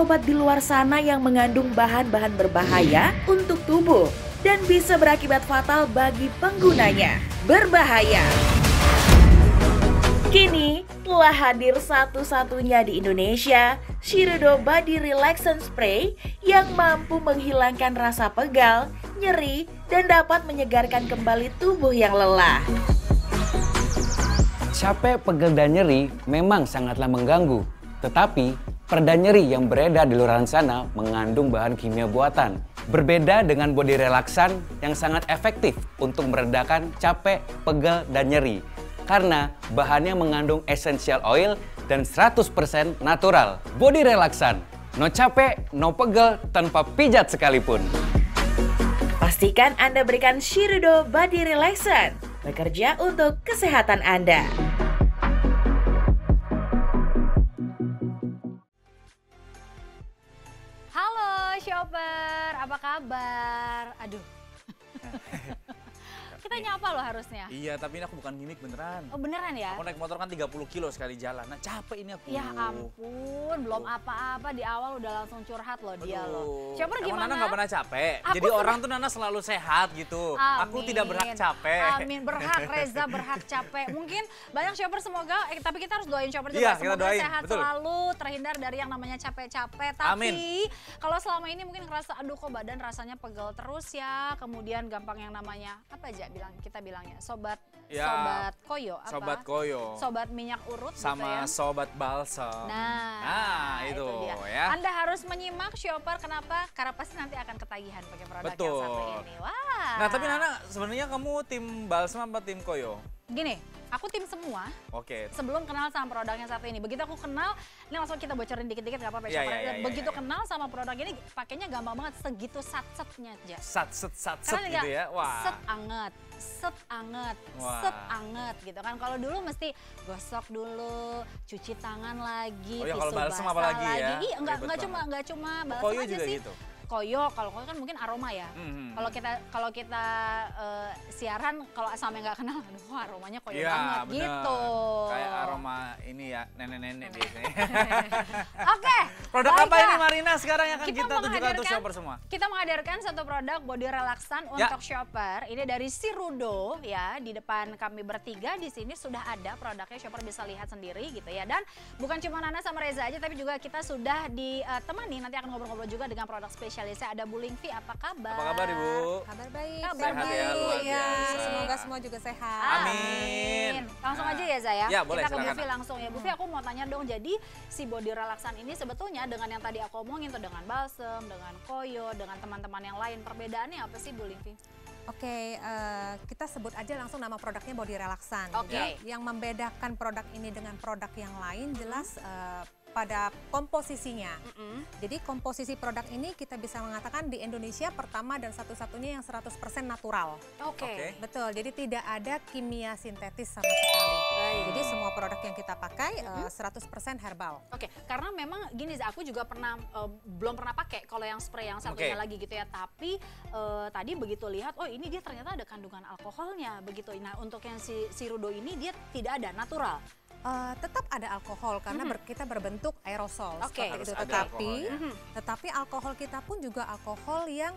obat di luar sana yang mengandung bahan-bahan berbahaya untuk tubuh dan bisa berakibat fatal bagi penggunanya. Berbahaya. Kini telah hadir satu-satunya di Indonesia, Shirudo Body Relaxant Spray yang mampu menghilangkan rasa pegal, nyeri, dan dapat menyegarkan kembali tubuh yang lelah. Capek, pegel, dan nyeri memang sangatlah mengganggu. Tetapi, pereda nyeri yang beredar di luar sana mengandung bahan kimia buatan. Berbeda dengan body relaxan yang sangat efektif untuk meredakan capek, pegel, dan nyeri. Karena bahannya mengandung essential oil dan 100% natural. Body relaxan, no capek, no pegel, tanpa pijat sekalipun. Pastikan Anda berikan Shirudo Body Relaxant, bekerja untuk kesehatan Anda. Halo Shopper, apa kabar? Aduh. Kita nyapa loh harusnya. Iya, tapi ini aku bukan gimmick beneran. Oh beneran ya? Aku naik motor kan 30 kilo sekali jalan. Nah capek ini aku. Ya ampun, belum apa-apa di awal udah langsung curhat loh dia loh. Shopper Emang gimana? Nana gak pernah capek? Aku Jadi orang tuh Nana selalu sehat gitu. Amin. Aku tidak berhak capek. Amin, berhak Reza, berhak capek. Mungkin banyak shopper semoga, tapi kita harus doain shopper juga. Iya, kita semoga doain, sehat betul. selalu, terhindar dari yang namanya capek-capek. Tapi Amin. kalau selama ini mungkin ngerasa aduh kok badan rasanya pegel terus ya. Kemudian gampang yang namanya apa aja kita bilangnya sobat koyo apa? Sobat koyo. Sobat minyak urut Sama gitu ya. sobat balsam. Nah, itu dia. ya. Anda harus menyimak shopper, kenapa? Karena pasti nanti akan ketagihan pakai produk yang satu ini. Wah. Nah tapi Nana sebenarnya kamu tim balsam apa tim koyo? Gini, aku tim semua. Oke. Sebelum kenal sama produk yang satu ini. Begitu aku kenal, ini langsung kita bocorin dikit-dikit gak apa-apa. Iya, shopper. iya, iya, Begitu iya. kenal sama produk ini, pakainya gampang banget. Segitu sat-setnya aja. Satset Karena gitu ya. Wah. set anget, Wah. set anget gitu kan. Kalau dulu mesti gosok dulu, cuci tangan lagi, Oh ya, tisu kalau balsam basah apalagi ya, lagi. Iya, ribet enggak cuma balsam Koyo aja juga sih. gitu? Koyo, kalau koyo kan mungkin aroma ya. Kalau kita siaran, kalau sama yang nggak kenal, aduh kok aromanya koyo Iya, banget bener. gitu. Kayak aroma ini ya, nenek-nenek biasanya. Oke. Produk apa baiklah. ini Marina sekarang yang akan kita tunjukkan untuk menghadirkan- shopper semua? Kita menghadirkan satu produk body relaxan untuk shopper. Ini dari Shirudo ya. Di depan kami bertiga di sini sudah ada produknya, shopper bisa lihat sendiri gitu ya. Dan bukan cuma Nana sama Reza aja, tapi juga kita sudah ditemani, nanti akan ngobrol-ngobrol juga dengan produk spesialisnya. Ada Bu Lingvi, apa kabar? Apa kabar Ibu? Kabar baik, Kabar Sehat ya, baik. luar ya. biasa. Semoga semua juga sehat. Amin. Langsung Nah. aja ya Zaya. Ya, boleh, kita ke Bu silakan. Lingvi langsung ya. Bu Lingvi, aku mau tanya dong, jadi si body relaxan ini sebetulnya dengan yang tadi aku omongin tuh, dengan balsam, dengan koyo, dengan teman-teman yang lain, perbedaannya apa sih Bu Lingvi? Oke, kita sebut aja langsung nama produknya body relaxan. Oke. Jadi, yang membedakan produk ini dengan produk yang lain jelas pada komposisinya. Jadi komposisi produk ini kita bisa mengatakan di Indonesia pertama dan satu-satunya yang 100% natural. Oke. Betul, jadi tidak ada kimia sintetis sama sekali. Jadi semua produk yang kita pakai 100% herbal. Oke, karena memang gini, aku juga belum pernah pakai kalau yang spray yang satunya lagi gitu ya. Tapi tadi begitu lihat, oh ini dia ternyata ada kandungan alkoholnya begitu. Nah untuk yang si Shirudo ini dia tidak ada, natural. Tetap ada alkohol karena kita berbentuk aerosol seperti itu. Harus ada Tetapi alkohol kita pun juga alkohol yang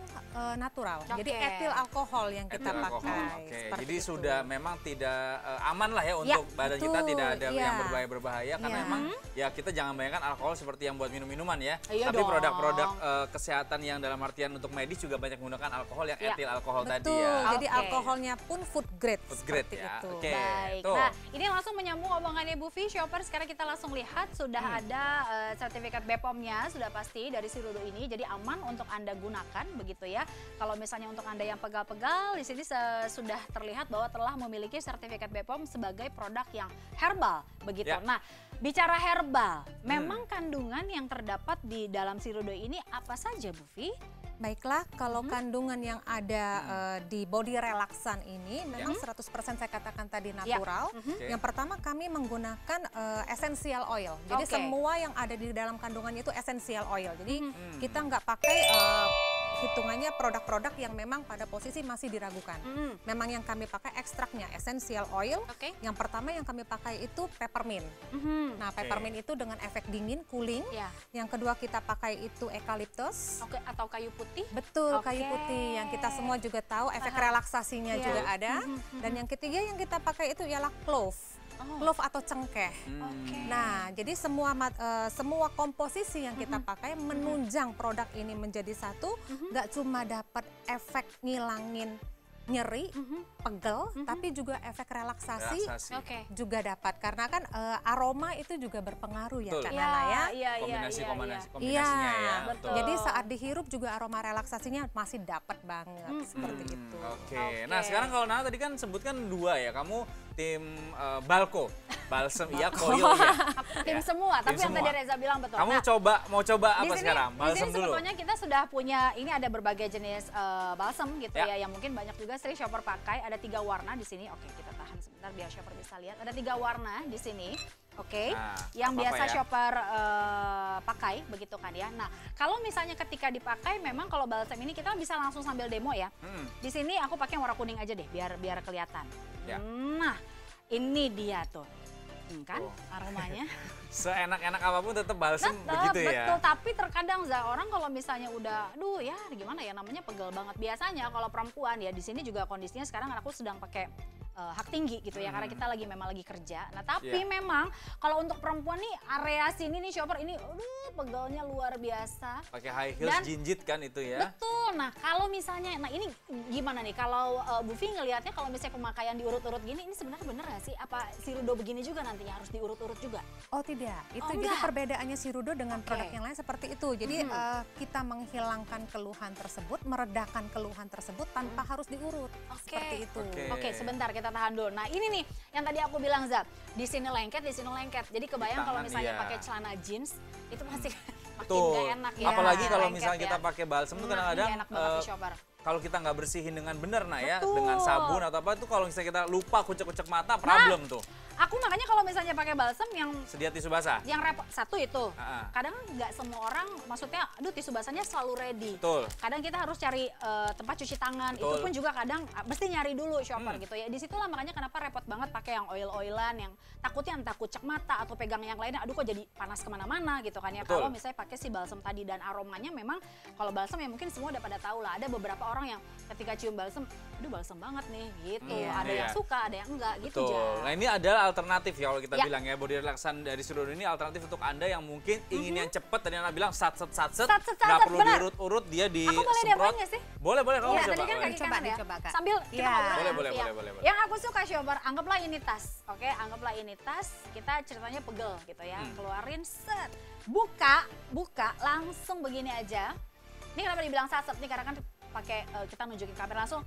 natural. Jadi Oke. etil alkohol yang kita Etil alkohol. pakai. Oke, seperti jadi itu. sudah memang tidak aman lah ya untuk badan kita, betul, tidak ada iya. yang berbahaya karena Iya. emang ya kita jangan bayangkan alkohol seperti yang buat minum-minuman ya. Iya Tapi dong. produk-produk kesehatan yang dalam artian untuk medis juga banyak menggunakan alkohol yang Iya. etil alkohol Betul, tadi ya. jadi Oke. alkoholnya pun food grade. Food grade seperti ya. itu. Oke. Baik, tuh. nah ini langsung menyambung omongannya Bu Vi, shopper. Sekarang kita langsung lihat sudah ada sertifikat BPOM-nya sudah pasti dari Shirudo ini, jadi aman untuk Anda gunakan begitu ya. Kalau misalnya untuk Anda yang pegal-pegal, di sini sudah terlihat bahwa telah memiliki sertifikat BPOM sebagai produk yang herbal begitu. Ya. Nah, bicara herbal, memang kandungan yang terdapat di dalam Shirudo ini apa saja Bu Vi? Baiklah, kalau kandungan yang ada di body relaxan ini memang 100% saya katakan tadi natural. Yang pertama kami menggunakan essential oil. Jadi semua yang ada di dalam kandungannya itu essential oil. Jadi kita nggak pakai hitungannya produk-produk yang memang pada posisi masih diragukan. Memang yang kami pakai ekstraknya essential oil. Oke. Yang pertama yang kami pakai itu peppermint. Nah, peppermint itu dengan efek dingin, cooling. Ya. Yang kedua kita pakai itu eucalyptus. Oke, atau kayu putih. Betul, Oke. kayu putih yang kita semua juga tahu efek relaksasinya Iya. juga ada. Dan yang ketiga yang kita pakai itu ialah clove. Clove atau cengkeh. Oke. Nah, jadi semua komposisi yang kita pakai menunjang produk ini menjadi satu, nggak cuma dapat efek ngilangin nyeri, pegel, tapi juga efek relaksasi Oke. juga dapat. Karena kan aroma itu juga berpengaruh ya, Betul. Kak Nana ya. Iya. Kombinasinya Iya, ya. betul. Jadi saat dihirup juga aroma relaksasinya masih dapat banget seperti itu. Oke. Nah, sekarang kalau Nana tadi kan sebutkan 2 ya. Kamu tim balko, balsem iya, koyo ya. Tim semua, tapi Tim yang tadi semua. Reza bilang betul. Kamu Nah, mau coba di apa sini- sekarang? Di Balsem sini dulu. sebetulnya kita sudah punya, ini ada berbagai jenis balsam gitu Ya. ya, yang mungkin banyak juga sering shopper pakai. Ada 3 warna di sini. Oke, kita tahan sebentar biar shopper bisa lihat. Ada 3 warna di sini. Oke, Nah, yang apa-apa biasa ya. shopper pakai begitu kan ya. Nah, kalau misalnya ketika dipakai, memang kalau balsam ini kita bisa langsung sambil demo ya. Di sini aku pakai yang warna kuning aja deh, biar kelihatan. Ya. Nah, ini dia tuh, kan Oh. aromanya. Seenak-enak apapun tetap balsem begitu ya. Betul, tapi terkadang orang kalau misalnya udah, aduh ya gimana ya, namanya pegel banget. Biasanya kalau perempuan ya, di sini juga kondisinya sekarang aku sedang pakai hak tinggi gitu ya, karena kita memang lagi kerja. Nah, tapi Iya. memang kalau untuk perempuan nih, area sini nih shopper ini, pegelnya luar biasa. Pakai high heels Dan- jinjit kan itu ya. Betul. Nah, kalau misalnya, nah ini gimana nih? Kalau Bu Vi ngelihatnya kalau misalnya pemakaian diurut-urut gini, ini sebenarnya bener nggak sih? Apa si Rudo begini juga nantinya harus diurut-urut juga? Oh tidak, itu Oh, jadi enggak. perbedaannya si Rudo dengan produk yang lain seperti itu. Jadi kita menghilangkan keluhan tersebut, meredakan keluhan tersebut tanpa harus diurut. Seperti itu. Oke, sebentar kita tahan dulu. Nah, ini nih yang tadi aku bilang, Zat. Di sini lengket, di sini lengket. Jadi kebayang Di kalau tangan, misalnya iya. pakai celana jeans, itu pasti makin Betul. gak enak ya. Apalagi kalau Lengket misalnya ya. kita pakai balsam tuh Nah, kadang-kadang ini enak banget nih, shopper. kalau kita nggak bersihin dengan benar ya, Betul. dengan sabun atau apa itu kalau misalnya kita lupa kucek-kucek mata problem tuh. Aku makanya kalau misalnya pakai balsam yang Sedia tisu basah. repot satu itu. Ah. Kadang nggak semua orang, maksudnya aduh tisu basahnya selalu ready. Betul. Kadang kita harus cari tempat cuci tangan. Itu Betul. pun juga kadang mesti nyari dulu shopper gitu ya. Disitulah makanya kenapa repot banget pakai yang oil-oilan yang takutnya entah kucek mata atau pegang yang lainnya. Aduh kok jadi panas kemana-mana gitu kan ya. Betul. Kalau misalnya pakai si balsam tadi, dan aromanya memang kalau balsam ya mungkin semua udah pada tahu lah. Ada beberapa orang yang ketika cium balsam, aduh balsam banget nih gitu. Ada yang iya. suka, ada yang enggak gitu Betul. Ja. Nah, ini adalah alternatif ya kalau kita Ya. bilang ya, body relaxan dari Sudono ini alternatif untuk Anda yang mungkin ingin yang cepet. Tadi Anda bilang satset, Satset, nggak perlu benar. diurut-urut, dia di Aku boleh semprot. diapain nggak sih? Boleh, kamu Iya, coba. tadi kan boleh. kaki kanan ya. Dicoba, Kak. Sambil kita Iya. ngobrol. Boleh, ya. boleh. Yang aku suka shopper, anggaplah ini tas. Oke, anggaplah ini tas. Kita ceritanya pegel gitu ya. Keluarin set. Buka langsung begini aja. Ini kenapa dibilang satset nih? Karena kan pakai kita nunjukin kamera langsung.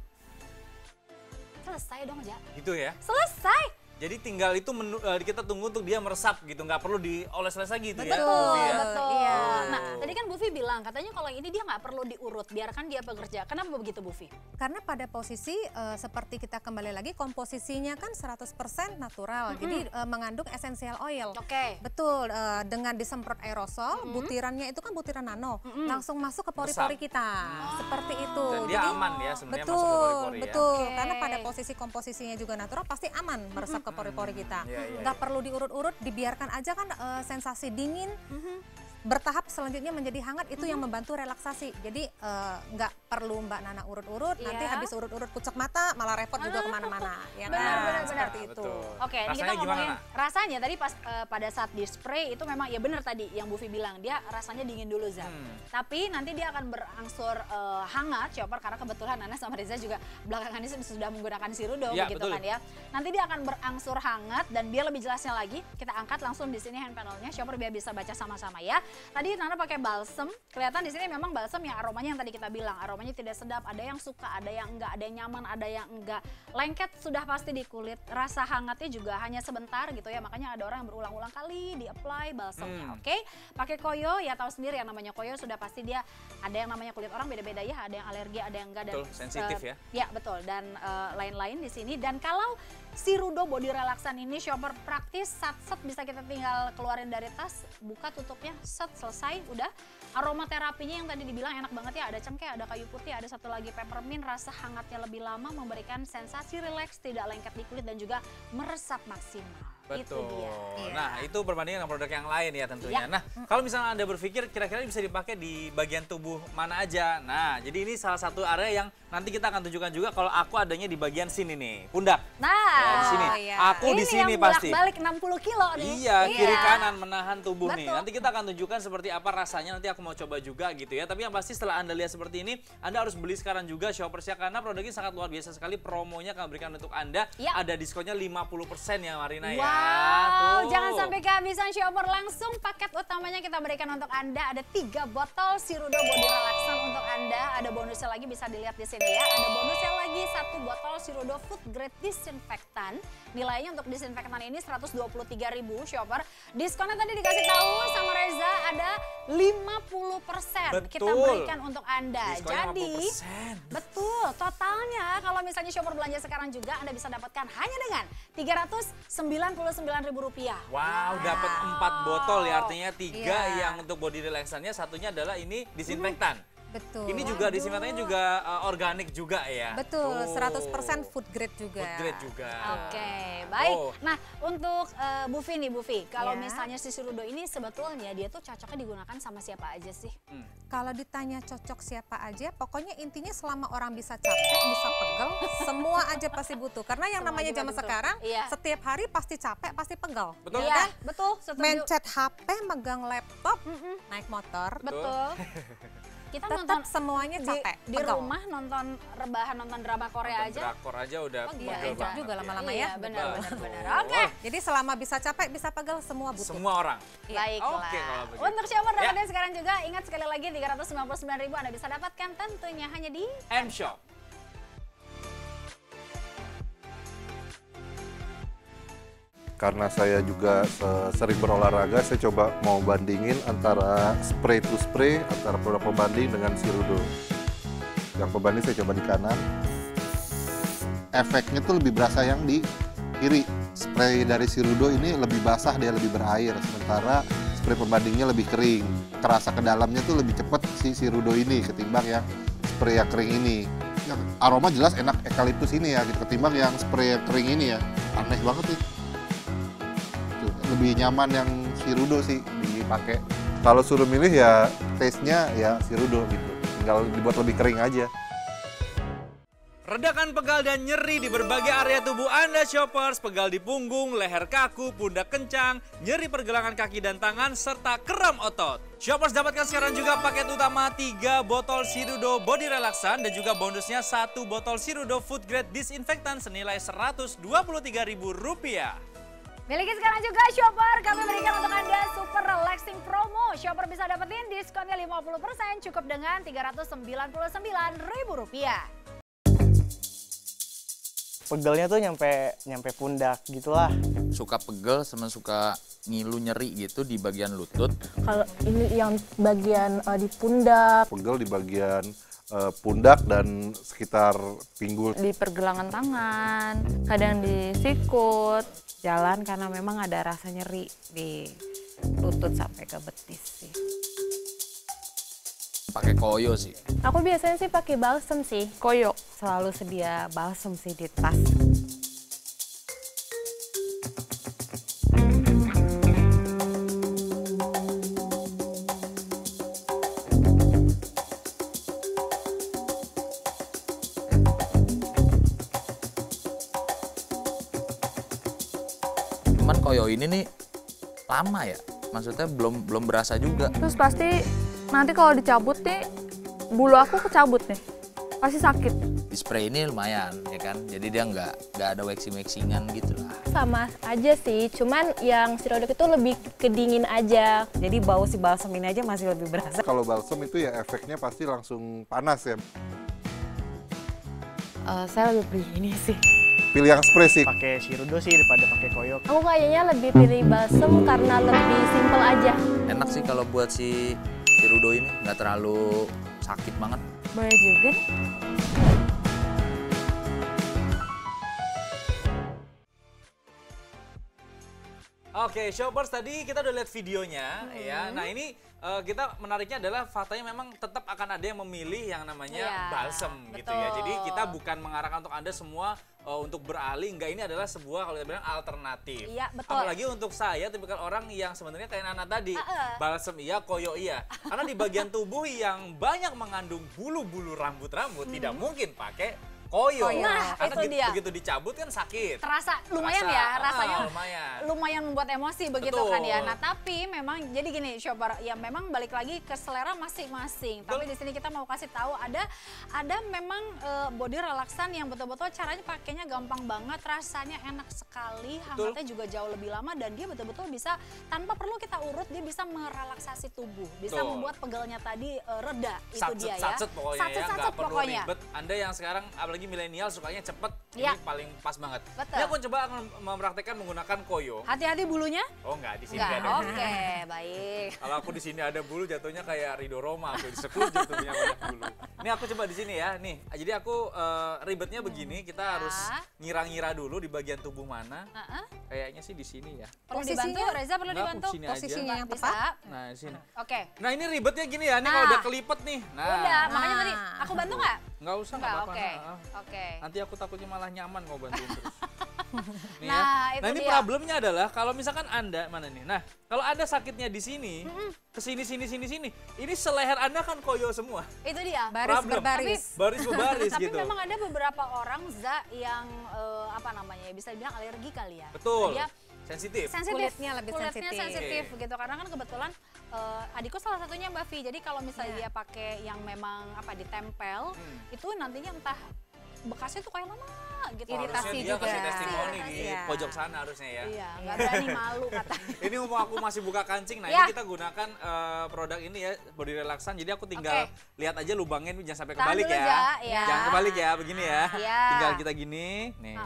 Selesai dong, Ja. Gitu ya. Selesai. Jadi tinggal itu kita tunggu untuk dia meresap gitu, nggak perlu dioles-oles lagi gitu ya. Betul, Bu Vi ya. betul. Iya. Nah, tadi kan Bu Vi bilang katanya kalau ini dia nggak perlu diurut, biarkan dia bekerja. Kenapa begitu, Bu Vi? Karena pada posisi seperti kita kembali lagi komposisinya kan 100% natural. Jadi mengandung essential oil. Oke. Betul, dengan disemprot aerosol, butirannya itu kan butiran nano, langsung masuk ke pori-pori Meresap. kita. Seperti itu. Dan dia aman ya sebenarnya betul, masuk ke pori-pori ya. betul. Oke. Karena pada posisi komposisinya juga natural pasti aman meresap ke pori-pori kita. Iya, Nggak perlu diurut-urut, dibiarkan aja kan sensasi dingin. Bertahap selanjutnya menjadi hangat itu yang membantu relaksasi. Jadi nggak perlu Mbak Nana urut-urut, nanti Iya. habis urut-urut kucek mata malah repot juga kemana-mana. Ya Benar, kan? Seperti itu. Betul. Oke, ini kita Rasanya gimana, ngomongin Nak? rasanya tadi pas pada saat di spray itu memang ya benar tadi yang Bu Vi bilang, dia rasanya dingin dulu Zat. Tapi nanti dia akan berangsur hangat shopper, karena kebetulan Nana sama Reza juga belakangan ini sudah menggunakan Sirudo Ya, begitu betul. kan ya. Nanti dia akan berangsur hangat, dan biar lebih jelasnya lagi kita angkat langsung di sini hand panelnya shopper biar bisa baca sama-sama ya. Tadi Nana pakai balsem, kelihatan di sini memang balsem yang aromanya yang tadi kita bilang, aromanya tidak sedap, ada yang suka, ada yang enggak, ada yang nyaman, ada yang enggak. Lengket sudah pasti di kulit, rasa hangatnya juga hanya sebentar gitu ya, makanya ada orang yang berulang-ulang kali di-apply balsemnya, oke? Pakai koyo, ya tahu sendiri yang namanya koyo sudah pasti dia ada yang namanya kulit orang beda-beda ya, ada yang alergi, ada yang enggak, dan Betul, sensitif ya. Ya betul, dan lain-lain di sini. Dan kalau si Rudo body relaxan ini shopper praktis, set bisa kita tinggal keluarin dari tas, buka tutupnya, set selesai, udah. Aromaterapinya yang tadi dibilang enak banget ya, ada cengkeh, ada kayu putih, ada satu lagi peppermint, rasa hangatnya lebih lama, memberikan sensasi rileks, tidak lengket di kulit dan juga meresap maksimal. Itu Betul. dia. Nah, itu berbanding dengan produk yang lain ya tentunya. Nah, kalau misalnya Anda berpikir kira-kira bisa dipakai di bagian tubuh mana aja. Nah, jadi ini salah satu area yang nanti kita akan tunjukkan juga kalau aku adanya di bagian sini nih, pundak. Nah, Ya, di sini. iya. Aku di sini yang pasti. bolak-balik 60 kilo nih. Iya, kiri kanan menahan tubuh nih. Betul. Nanti kita akan tunjukkan seperti apa rasanya, nanti aku mau coba juga gitu ya. Tapi yang pasti setelah Anda lihat seperti ini, Anda harus beli sekarang juga Shoppers ya, karena produknya sangat luar biasa sekali. Promonya akan berikan untuk Anda, Ya. ada diskonnya 50% ya Marina ya. Wow, Tuh. jangan sampai kehabisan Shopper, langsung paket utamanya kita berikan untuk Anda. Ada 3 botol Sirudo Body Relaxan untuk Anda. Ada bonusnya lagi, bisa dilihat di sini ya. Ada bonusnya lagi 1 botol Sirudo Food Grade Disinfektan. Nilainya untuk disinfektan ini 123.000 Shopper. Diskonnya tadi dikasih tahu sama Reza ada 50%. Kita Betul. berikan untuk Anda. Diskonnya Jadi 50%. betul, totalnya kalau misalnya Shopper belanja sekarang juga Anda bisa dapatkan hanya dengan Rp399.000. Wow, dapat 4 botol ya, artinya 3 Iya. yang untuk body relaxannya, satunya adalah ini disinfektan. Betul. Ini juga disinfektannya juga organik juga ya. Betul, Tuh. 100% food grade juga. Food grade juga. Oke, baik. Oh. Nah, untuk Bu Vi nih, Bu Vi, kalau Ya. misalnya si Sirudo ini sebetulnya dia tuh cocoknya digunakan sama siapa aja sih? Kalau ditanya cocok siapa aja, pokoknya intinya selama orang bisa capek, bisa pegel, semua aja pasti butuh. Karena yang Semua namanya juga zaman butuh. sekarang, Iya. setiap hari pasti capek, pasti pegel. Betul. Ya Iya, kan? betul, setuju. Mencet HP, megang laptop, naik motor, Betul. Kita tetap nonton semuanya capek, di pegel. rumah nonton rebahan, nonton drama Korea Nonton aja. Drakor aja udah Oh, iya, pegel enak banget juga ya. lama-lama Iya, ya. benar, Betul. benar, benar. Oke. Jadi selama bisa capek, bisa pegel, semua butuh. Semua orang. Iya. Baiklah. Oke, kalau begitu. Untuk Shopper Ya. dapatnya sekarang juga, ingat sekali lagi 399.000 Anda bisa dapatkan tentunya hanya di M-Shop. Karena saya juga sering berolahraga, saya coba mau bandingin antara spray to spray, antara produk pembanding dengan Sirudo. Yang pembanding saya coba di kanan. Efeknya tuh lebih berasa yang di kiri. Spray dari Sirudo ini lebih basah, dia lebih berair. Sementara spray pembandingnya lebih kering. Kerasa ke dalamnya tuh lebih cepat si Sirudo ini ketimbang yang spray yang kering ini. Yang aroma jelas enak eukaliptus ini ya, gitu, ketimbang yang spray yang kering ini ya. Aneh banget nih. Lebih nyaman yang Sirudo sih dipakai. Kalau suruh milih ya taste-nya ya Sirudo gitu. Tinggal dibuat lebih kering aja. Redakan pegal dan nyeri di berbagai area tubuh Anda Shoppers, pegal di punggung, leher kaku, pundak kencang, nyeri pergelangan kaki dan tangan, serta kram otot. Shoppers dapatkan sekarang juga paket utama 3 botol Sirudo Body Relaxan dan juga bonusnya 1 botol Sirudo Food Grade Disinfektan senilai Rp123.000. miliki sekarang juga Shopper, kami berikan untuk Anda super relaxing promo. Shopper bisa dapetin diskonnya 50% cukup dengan Rp399.000. Pegelnya tuh nyampe pundak gitulah. Suka pegel sama suka ngilu nyeri gitu di bagian lutut. Kalau ini yang bagian di pundak, Pegel di bagian pundak dan sekitar pinggul. di pergelangan tangan, kadang di sikut, jalan karena memang ada rasa nyeri di lutut sampai ke betis sih. Pakai koyo sih. Aku biasanya sih pakai balsem sih, koyo. Selalu sedia balsem sih di tas. Cuman koyo ini nih lama ya. Maksudnya belum berasa juga. Terus pasti nanti kalau dicabut nih, bulu aku kecabut nih, pasti sakit. Di spray ini lumayan ya kan. Jadi dia nggak ada waxing-waxingan gitu lah. Sama aja sih, cuman yang Sirudo itu lebih kedingin aja. Jadi bau si balsam ini aja masih lebih berasa. Kalau balsam itu ya efeknya pasti langsung panas ya. Saya lebih pilih ini sih. Pilih yang spray sih. Pakai Sirudo sih daripada pakai koyo. Aku kayaknya lebih pilih balsem karena lebih simple aja. Enak sih kalau buat si Sirudo ini nggak terlalu sakit banget. Boleh juga nih. Oke, Shoppers tadi kita udah lihat videonya ya. Nah ini kita menariknya adalah faktanya memang tetap akan ada yang memilih yang namanya balsem gitu ya. Jadi kita bukan mengarahkan untuk Anda semua untuk beralih, enggak, ini adalah sebuah kalau kita bilang alternatif. Iya, betul. Apalagi untuk saya tipikal orang yang sebenarnya kayak Nana tadi, balsem iya, koyo iya. Karena di bagian tubuh yang banyak mengandung bulu-bulu rambut-rambut tidak mungkin pakai koyo. Nah, karena itu dia. begitu dicabut kan sakit. Terasa lumayan ya, rasanya lumayan membuat emosi begitu Betul. kan ya. Nah, tapi memang jadi gini, Shopper, ya memang balik lagi ke selera masing-masing. Tapi di sini kita mau kasih tahu ada memang body relaksan yang betul-betul caranya pakainya gampang banget, rasanya enak sekali, hangatnya juga jauh lebih lama dan dia betul-betul bisa tanpa perlu kita urut, dia bisa merelaksasi tubuh, bisa membuat pegelnya tadi reda. Itu dia ya. Satset pokoknya Satset nggak perlu pokoknya. ribet. Anda yang sekarang apalagi milenial sukanya cepet, Ya. ini paling pas banget. Betul. Ini aku coba akan mempraktekkan menggunakan koyo. Hati-hati bulunya. Oh enggak, di sini Enggak, nggak ada. oke, baik. Kalau aku di sini ada bulu jatuhnya kayak Ridho Roma, aku disekut jatuhnya banyak bulu. Ini aku coba di sini ya, nih. Jadi aku ribetnya begini, kita harus ngira-ngira dulu di bagian tubuh mana. Kayaknya sih di sini ya. Perlu dibantu, Reza perlu Enggak, dibantu. sini aja. Posisinya yang Bisa. tepat. Nah, di sini. Oke. Nah, ini ribetnya gini ya, nih kalau udah kelipet nih. Nah. Udah, makanya tadi aku bantu nggak? Nggak usah, nggak apa-apa. Oke. Nah, Oke. Nanti aku takutnya malah nyaman kalau bantuin terus. Nih Nah, ya. itu Nah ini dia. problemnya adalah kalau misalkan Anda mana nih. Nah, kalau Anda sakitnya di sini, ke sini. Ini seleher Anda kan koyo semua. Itu dia. Baris Problem. berbaris. Baris berbaris Tapi gitu. memang ada beberapa orang yang apa namanya ya, bisa dibilang alergi kali ya. Betul. Dia Sensitif. Kulitnya lebih kulitnya sensitif Oke. gitu, karena kan kebetulan adikku salah satunya Mbak Vi. Jadi kalau misalnya dia pakai yang memang apa ditempel, itu nantinya entah bekasnya tuh kayak lama gitu. Iritasi Harusnya dia juga. kasih testimoni di Iya. pojok sana harusnya ya. Iya, nggak berani malu katanya. Ini mumpung aku masih buka kancing, nah Ya. ini kita gunakan produk ini ya, body relaxan. Jadi aku tinggal lihat aja lubangnya, jangan sampai Tahan kebalik dulu, ya. Ja, ya. Jangan kebalik ya, begini ya. Iya. Tinggal kita gini, nih.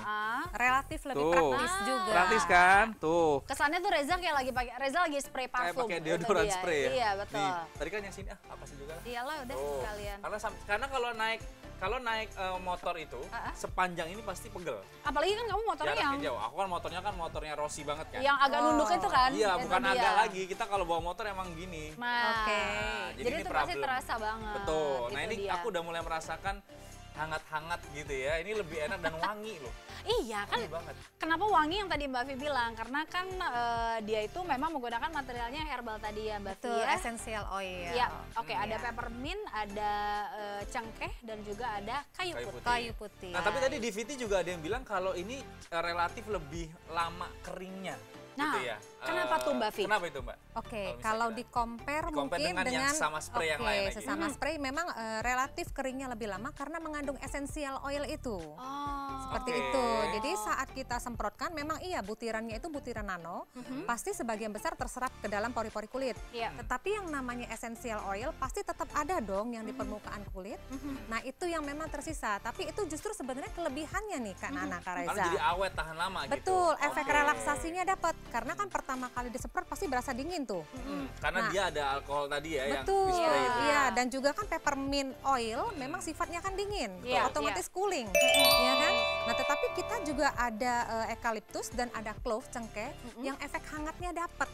Relatif lebih Tuh. praktis juga. Praktis kan? Tuh. Kesannya tuh Reza kayak Reza lagi spray Kayak parfum. pakai itu deodoran dia. spray ya. Iya, betul. Nih, tadi kan yang sini apa sih juga? Iyalah udah Tuh. sekalian. Karena kalau naik motor itu sepanjang ini pasti pegel. Apalagi kan kamu motornya Jaraknya yang jauh. Aku kan motornya Rossi banget kan. yang agak nunduk itu kan? Iya, Itu bukan dia. agak lagi. Kita kalau bawa motor emang gini. Nah, jadi ini itu pasti problem. terasa banget. Betul. Nah, Itu ini dia. aku udah mulai merasakan hangat-hangat gitu ya. Ini lebih enak dan wangi loh. Iya kan, Wangi banget. kenapa wangi yang tadi Mbak Vi bilang? Karena kan dia itu memang menggunakan materialnya herbal tadi ya Mbak Vi Betul, ya. essential oil. Iya, oke, ada Iya. peppermint, ada cengkeh dan juga ada kayu putih. Kayu putih. Nah, tapi tadi di VT juga ada yang bilang kalau ini relatif lebih lama keringnya. Nah, gitu ya. kenapa tuh Mbak Vi? Kenapa itu Mbak? Oke, misalnya kalau di-compare mungkin dengan yang sama spray yang lain lagi. sesama spray memang relatif keringnya lebih lama karena mengandung essential oil itu. Seperti Oke. itu. Jadi saat kita semprotkan memang iya butirannya itu butiran nano, pasti sebagian besar terserap ke dalam pori-pori kulit. Iya. Tetapi yang namanya essential oil pasti tetap ada dong yang di permukaan kulit. Nah, itu yang memang tersisa. Tapi itu justru sebenarnya kelebihannya nih Kak Nana, Kak Reza. Karena jadi awet tahan lama gitu. Betul, efek Oke. relaksasinya dapat. Karena kan pertama kali disemprot pasti berasa dingin tuh. Karena Nah, dia ada alkohol tadi ya betul, yang di spray itu. iya. Dan juga kan peppermint oil memang sifatnya kan dingin, Iya, otomatis cooling, ya kan? Nah, tetapi kita juga ada eucalyptus dan ada clove cengkeh yang efek hangatnya dapat.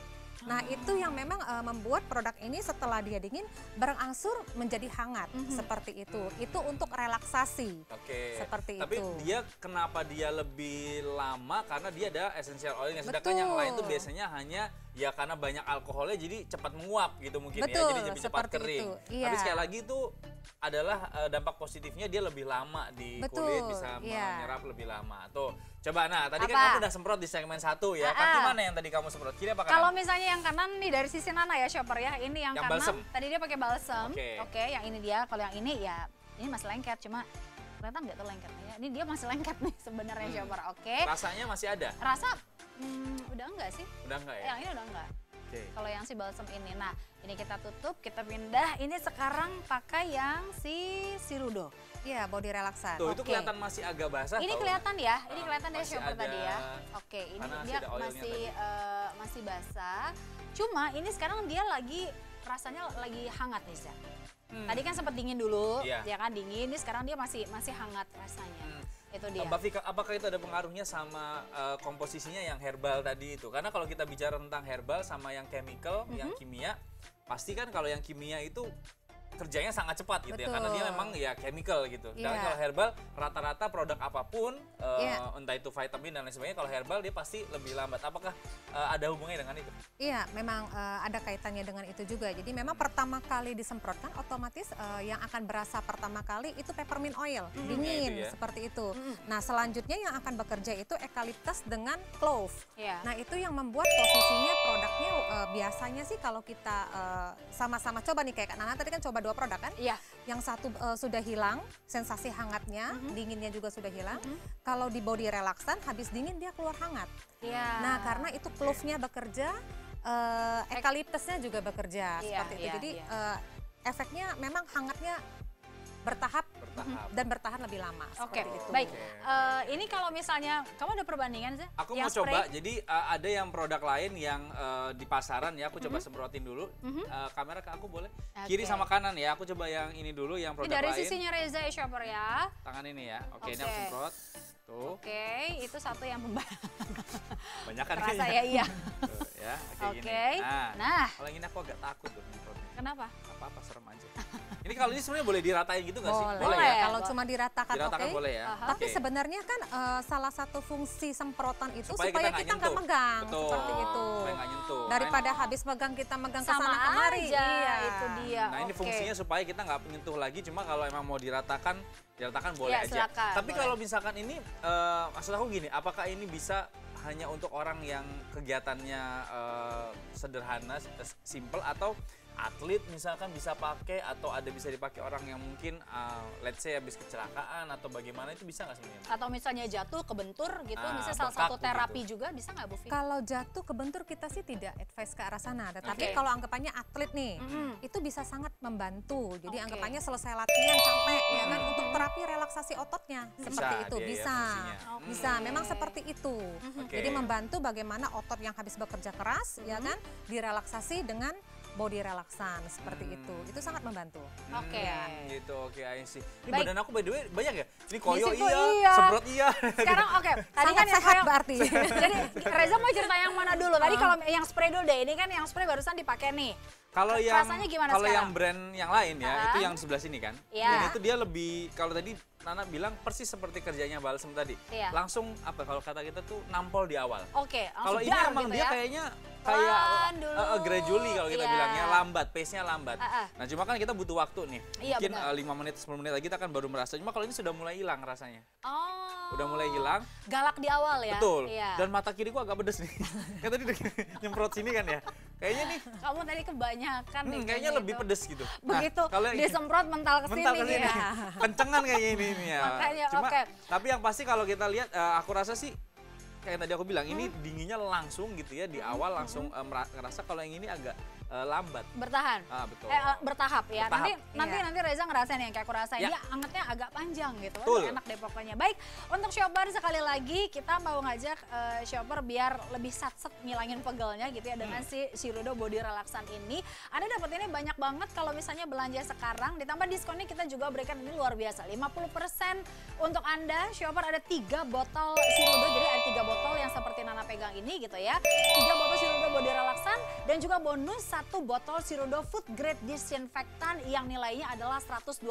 Nah, itu yang memang membuat produk ini setelah dia dingin berangsur menjadi hangat seperti itu. Itu untuk relaksasi. Oke. Seperti Tapi itu. dia kenapa dia lebih lama? Karena dia ada essential oilnya. Sedangkan yang lain tuh biasanya hanya ya karena banyak alkoholnya jadi cepat menguap gitu mungkin ya. Betul, Jadi lebih cepat seperti kering. itu, iya. Tapi sekali lagi itu adalah dampak positifnya dia lebih lama di kulit, bisa menyerap lebih lama. Tuh, coba nah tadi kan kamu udah semprot di segmen 1 ya. Kaki mana yang tadi kamu semprot? Kiri apa kanan? Kalau misalnya yang kanan nih dari sisi Nana ya Shopper ya, ini yang kanan. balsem. Tadi dia pakai balsem. Oke. Yang ini dia. Kalau yang ini ya, ini masih lengket, cuma kelihatan nggak tuh lengketnya? Ini dia masih lengket nih sebenarnya Shopper. Oke. Rasanya masih ada? Rasa udah enggak sih? Udah enggak ya? Yang ini udah enggak. Oke. Kalau yang si balsem ini. Nah, ini kita tutup, kita pindah. Ini sekarang pakai yang si Sirudo. Iya, body relaxan. Tuh, itu kelihatan masih agak basah. Ini tau. kelihatan ya, ini kelihatan ya Masih Shopper ada- tadi ya. Oke, ini karena dia ada oilnya masih basah. Cuma ini sekarang dia lagi rasanya lagi hangat nih Zah. Tadi kan sempat dingin dulu, Iya. ya kan dingin. Ini sekarang dia masih hangat rasanya. Itu dia. Mbak Vika, apakah itu ada pengaruhnya sama komposisinya yang herbal tadi itu? Karena kalau kita bicara tentang herbal sama yang chemical, yang kimia, pasti kan kalau yang kimia itu kerjanya sangat cepat gitu ya, karena dia memang ya chemical gitu. Dan kalau herbal rata-rata produk apapun, entah itu vitamin dan lain sebagainya, kalau herbal dia pasti lebih lambat. Apakah ada hubungannya dengan itu? Iya, memang ada kaitannya dengan itu juga. Jadi memang pertama kali disemprotkan otomatis yang akan berasa pertama kali itu peppermint oil, dingin itu ya. seperti itu. Nah selanjutnya yang akan bekerja itu eucalyptus dengan clove. Nah itu yang membuat posisinya produknya biasanya sih kalau kita sama-sama coba nih kayak Kak Nana tadi kan coba 2 produk kan? Iya. Yang satu sudah hilang sensasi hangatnya, dinginnya juga sudah hilang. Kalau di body relaxan habis dingin dia keluar hangat. Nah karena itu clove-nya bekerja, eucalyptusnya juga bekerja seperti itu. Jadi efeknya memang hangatnya bertahap dan bertahan lebih lama. Oke, itu. baik. Ini kalau misalnya kamu ada perbandingan sih? Aku mau coba, jadi ada yang produk lain yang di pasaran ya, aku coba semprotin dulu. Kamera ke aku boleh? Kiri sama kanan ya, aku coba yang ini dulu, yang produk dari lain. Dari sisinya Reza ya shopper ya. Tangan ini ya, oke ini aku semprot. Tuh. Oke, itu satu yang banyak kan rasa ya, iya. Tuh, ya, Oke. Nah, kalau yang ini aku agak takut tuh nyemprotnya. Kenapa? Apa-apa, serem aja. Ini kalau ini sebenarnya boleh diratain gitu nggak sih? Boleh ya. Kalau cuma diratakan Diratakan boleh ya. Tapi sebenarnya kan salah satu fungsi semprotan itu supaya kita nggak megang. Betul. Seperti itu. Supaya nggak nyentuh. Daripada habis megang kita megang ke sama sana kemari. aja, itu dia. Nah ini fungsinya supaya kita nggak menyentuh lagi. Cuma kalau emang mau diratakan boleh ya, aja. Silakan, tapi kalau misalkan ini, maksud aku gini, apakah ini bisa hanya untuk orang yang kegiatannya sederhana, simple, atau atlet misalkan bisa pakai, atau ada bisa dipakai orang yang mungkin let's say habis kecelakaan atau bagaimana, itu bisa nggak sebenarnya? Atau misalnya jatuh kebentur gitu, misalnya salah satu terapi juga bisa nggak Bu Fi? Kalau jatuh kebentur kita sih tidak advice ke arah sana, tetapi kalau anggapannya atlet nih, itu bisa sangat membantu. Jadi anggapannya selesai latihan sampai ya kan untuk terapi relaksasi ototnya seperti itu bisa. Memang seperti itu. Jadi membantu bagaimana otot yang habis bekerja keras ya kan direlaksasi dengan body relaksan seperti itu sangat membantu. Gitu, I see. Ini badan aku by the way banyak ya? Ini koyo iya, semprot iya. Sekarang tadi sangat kan sehat berarti. Jadi Reza mau cerita yang mana dulu? Tadi kalau yang spray dulu deh, ini kan yang spray barusan dipakai nih. Kalau yang rasanya gimana kalau sekarang? yang brand yang lain ya, itu yang sebelah sini kan. Dan itu dia lebih, kalau tadi Nana bilang persis seperti kerjanya balsem tadi. Langsung kalau kata kita tuh nampol di awal. Kalau ini emang dia kayaknya kayak gradually kalau kita bilangnya, lambat, pace-nya lambat. Nah, cuma kan kita butuh waktu nih. Mungkin 5 menit, 10 menit lagi kita akan baru merasa. Cuma kalau ini sudah mulai hilang rasanya. Udah mulai hilang. Galak di awal ya. Betul. Dan mata kiriku agak pedes nih. Kan tadi nyemprot sini kan ya. Kayaknya nih. Kamu tadi kebanyakan nih. Kayaknya lebih pedes gitu. Begitu disemprot mental ke sini ya. Kencengan kayaknya ini ya. Makanya, cuma tapi yang pasti kalau kita lihat, aku rasa sih kayak tadi aku bilang, ini dinginnya langsung gitu ya, di awal langsung ngerasa. Kalau yang ini agak lambat. Bertahan. Betul. Bertahap ya. Nanti Reza ngerasain yang kayak aku rasain. Dia angetnya agak panjang gitu. Enak deh pokoknya. Baik, untuk shopper sekali lagi kita mau ngajak shopper biar lebih satset ngilangin pegelnya gitu ya dengan si Sirudo Body Relaxan ini. Anda dapat ini banyak banget kalau misalnya belanja sekarang, ditambah diskonnya kita juga berikan ini luar biasa. 50% untuk Anda shopper, ada 3 botol Sirudo. Jadi ada 3 botol yang seperti Nana pegang ini gitu ya. 3 botol Sirudo Body Relaxan dan juga bonus 1 botol Sirudo Food Grade Disinfectant yang nilainya adalah 123.000.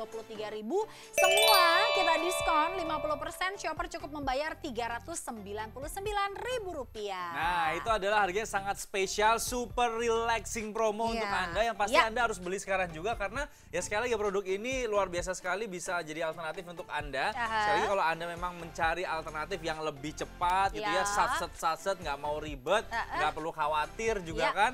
Semua kita diskon 50%, shopper cukup membayar Rp399.000. Nah, itu adalah harganya sangat spesial, super relaxing promo untuk Anda yang pasti Anda harus beli sekarang juga, karena ya sekali lagi produk ini luar biasa sekali, bisa jadi alternatif untuk Anda. Sekali lagi kalau Anda memang mencari alternatif yang lebih cepat gitu ya, satset, nggak mau ribet, nggak perlu khawatir juga kan,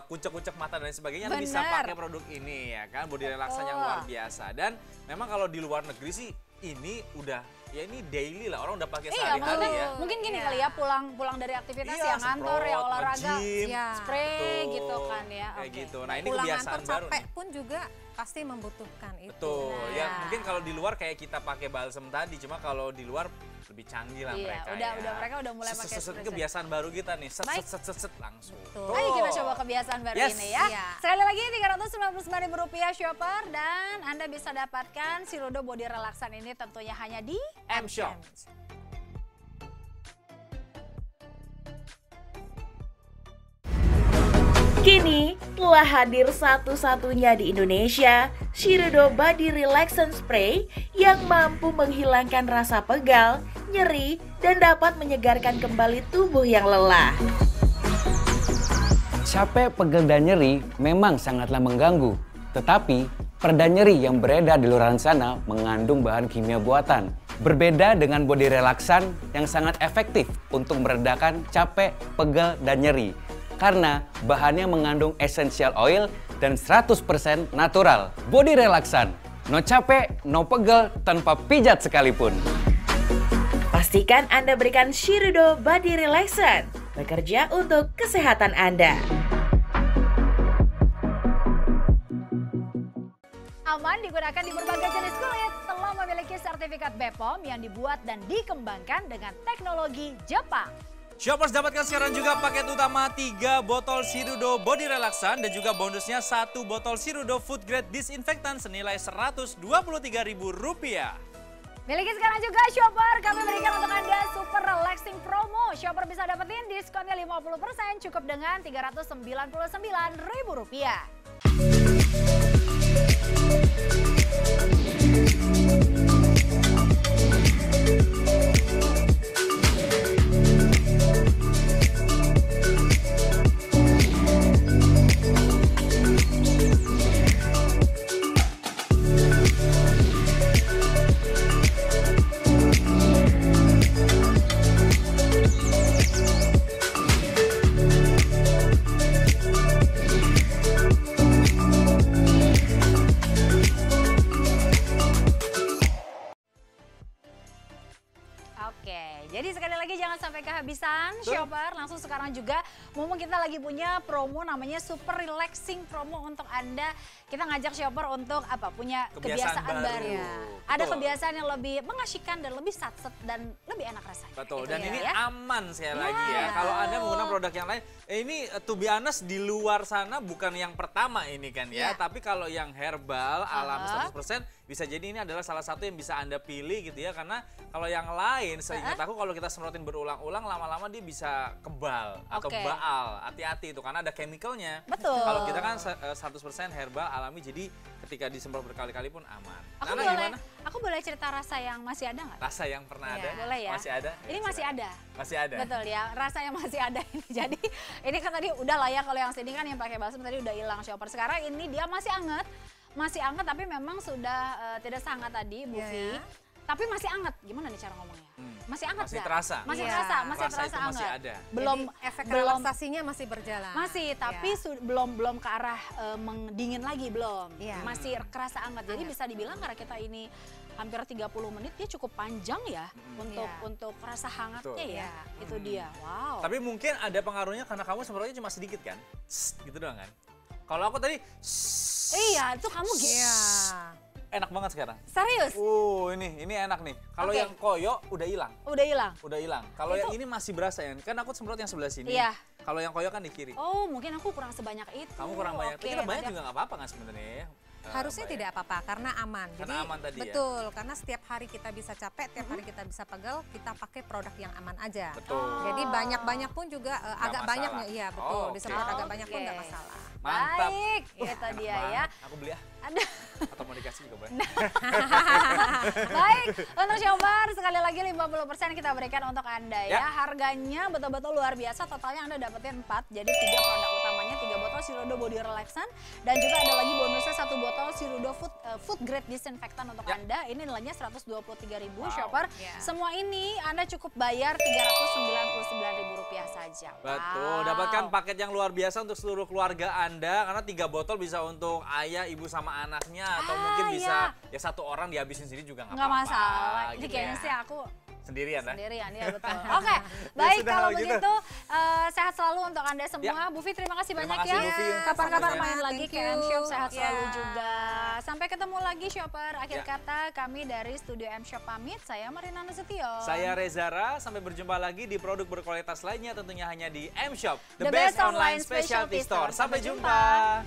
kucek-kucek mata dan sebagainya, bisa pakai produk ini ya kan, body relaxan yang luar biasa. Dan memang kalau di luar negeri sih ini udah ya ini daily lah, orang udah pakai Iya, sehari-hari ya. mungkin gini kali ya, pulang dari aktivitas ya ngantor ya semprot, olahraga, nge-gym, spray betul. gitu kan ya. Kayak Oke. gitu. Nah ini Pulang kebiasaan kantor baru capek nih. pun juga pasti membutuhkan itu. Betul, Nah, ya mungkin kalau di luar kayak kita pakai balsem tadi, cuma kalau di luar lebih canggih lah Iya, mereka udah ya. mereka udah mulai pakai Set, spray. kebiasaan baru kita nih, set Baik. set set set langsung. Ayo kita coba kebiasaan baru Yes. ini ya. Iya. Sekali lagi Rp399.000 shopper dan Anda bisa dapatkan si Rudo Body Relaxan ini tentunya hanya di M-Shop. Kini telah hadir satu-satunya di Indonesia, Shirudo Body Relaxant Spray yang mampu menghilangkan rasa pegal, nyeri, dan dapat menyegarkan kembali tubuh yang lelah. Capek, pegel, dan nyeri memang sangatlah mengganggu. Tetapi, perda nyeri yang beredar di luar sana mengandung bahan kimia buatan. Berbeda dengan body relaxan yang sangat efektif untuk meredakan capek, pegel, dan nyeri. Karena bahannya mengandung essential oil dan 100% natural. Body relaxan, no capek, no pegel, tanpa pijat sekalipun. Pastikan Anda berikan Shirudo Body Relaxant, bekerja untuk kesehatan Anda. Aman digunakan di berbagai jenis kulit, telah memiliki sertifikat BPOM yang dibuat dan dikembangkan dengan teknologi Jepang. Shoppers dapatkan sekarang juga paket utama 3 botol Shirudo Body Relaxan dan juga bonusnya 1 botol Shirudo Food Grade Disinfektan senilai Rp123.000. Miliki sekarang juga shopper, kami berikan untuk Anda super relaxing promo. Shopper bisa dapetin diskonnya 50% cukup dengan Rp399.000. Oke, jadi sekali lagi jangan sampai kehabisan shopper. Langsung sekarang juga, mumpung kita lagi punya promo namanya super relaxing promo untuk Anda. Kita ngajak shopper untuk apa? Punya kebiasaan baru. Ada kebiasaan yang lebih mengasyikkan dan lebih satset dan lebih enak rasanya. Betul, gitu dan ya, ini ya. aman sekali lagi ya. Kalau Anda menggunakan produk yang lain, ini to be honest di luar sana bukan yang pertama ini kan ya. Tapi kalau yang herbal, alami 100%, bisa jadi ini adalah salah satu yang bisa Anda pilih gitu ya. Karena kalau yang lain, seingat aku kalau kita semprotin berulang-ulang, lama-lama dia bisa kebal atau baal. Hati-hati itu karena ada chemicalnya. Betul. Kalau kita kan 100% herbal, alami, jadi ketika disemprot berkali-kali pun aman. Aku boleh cerita rasa yang masih ada nggak? Rasa yang pernah ada? Boleh ya? Masih ada? Ini masih ada. Masih ada? Betul ya, rasa yang masih ada ini. Jadi ini kan tadi udah lah ya, kalau yang sini kan yang pakai balsam tadi udah hilang shopper. Sekarang ini dia masih anget tapi memang sudah tidak sehangat tadi Bu Vi. Tapi masih anget, gimana nih cara ngomongnya? Masih anget masih nggak? terasa. Masih terasa anget. Masih ada. Belum efek relaksasinya masih berjalan. Masih, tapi belum ke arah mendingin lagi belum. Masih kerasa anget. Jadi bisa dibilang karena kita ini hampir 30 menit dia cukup panjang ya untuk rasa hangatnya ya. Itu dia. Wow. Tapi mungkin ada pengaruhnya karena kamu semprotnya cuma sedikit kan? Gitu doang kan? Kalau aku tadi iya, itu kamu enak banget sekarang. Serius? Ini enak nih. Kalau yang koyo udah hilang. Udah hilang? Udah hilang. Kalau yang ini masih berasa ya. Kan aku semprot yang sebelah sini. Iya. Kalau yang koyo kan di kiri. Oh, mungkin aku kurang sebanyak itu. Kamu kurang banyak. Tapi kita banyak juga nggak apa-apa kan sebenarnya ya. Harusnya tidak apa-apa karena aman. Karena aman tadi betul, karena setiap hari kita bisa capek, tiap hari kita bisa pegel, kita pakai produk yang aman aja. Betul. Jadi banyak-banyak pun juga agak banyaknya, iya betul. Disemprot agak banyak pun nggak masalah. Mantap. Baik, itu dia ya. Aku beli ya. Ada. Atau mau dikasih juga boleh. Baik, untuk shopper sekali lagi 50% kita berikan untuk Anda ya. Harganya betul-betul luar biasa, totalnya Anda dapetin 4. Jadi 3 produk utamanya, 3 3 botol Sirudo Body Relaxant. Dan juga ada lagi bonusnya 1 botol Sirudo Food Grade Disinfectant untuk Anda. Ini nilainya 123.000 shopper. Semua ini Anda cukup bayar Rp399.000 saja. Betul, dapatkan paket yang luar biasa untuk seluruh keluarga Anda. Karena 3 botol bisa untuk ayah, ibu sama anaknya. Atau mungkin bisa ya 1 orang dihabisin sendiri juga nggak apa-apa. Nggak masalah, ini gitu kayaknya sih aku sendirian ya? Sendirian, ya betul. Oke, baik sudah, kalau gitu. begitu sehat selalu untuk Anda semua. Bu Fi, terima kasih banyak kasih, Bu Fi. Kapan-kapan Sama-sama. main lagi Thank ke you. M-Shop, sehat selalu Yeah. juga. Sampai ketemu lagi shopper. Akhir kata kami dari Studio M-Shop pamit. Saya Marina Nasution. Saya Rezara, sampai berjumpa lagi di produk berkualitas lainnya tentunya hanya di M-Shop, The best online specialty store. Sampai jumpa.